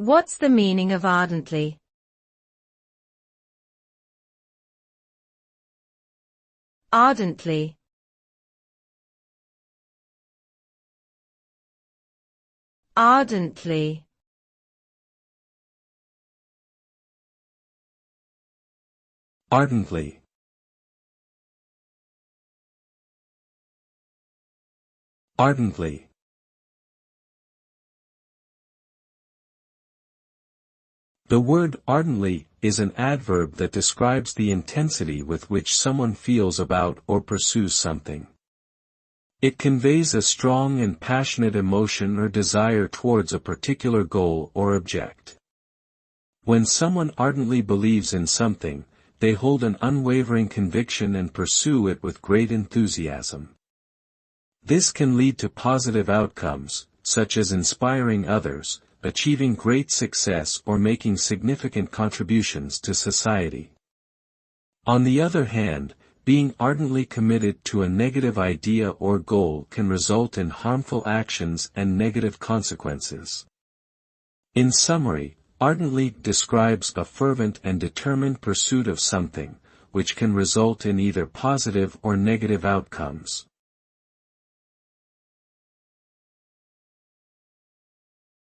What's the meaning of ardently? Ardently. Ardently. Ardently. Ardently. The word ardently is an adverb that describes the intensity with which someone feels about or pursues something. It conveys a strong and passionate emotion or desire towards a particular goal or object. When someone ardently believes in something, they hold an unwavering conviction and pursue it with great enthusiasm. This can lead to positive outcomes, such as inspiring others, achieving great success or making significant contributions to society. On the other hand, being ardently committed to a negative idea or goal can result in harmful actions and negative consequences. In summary, ardently describes a fervent and determined pursuit of something, which can result in either positive or negative outcomes.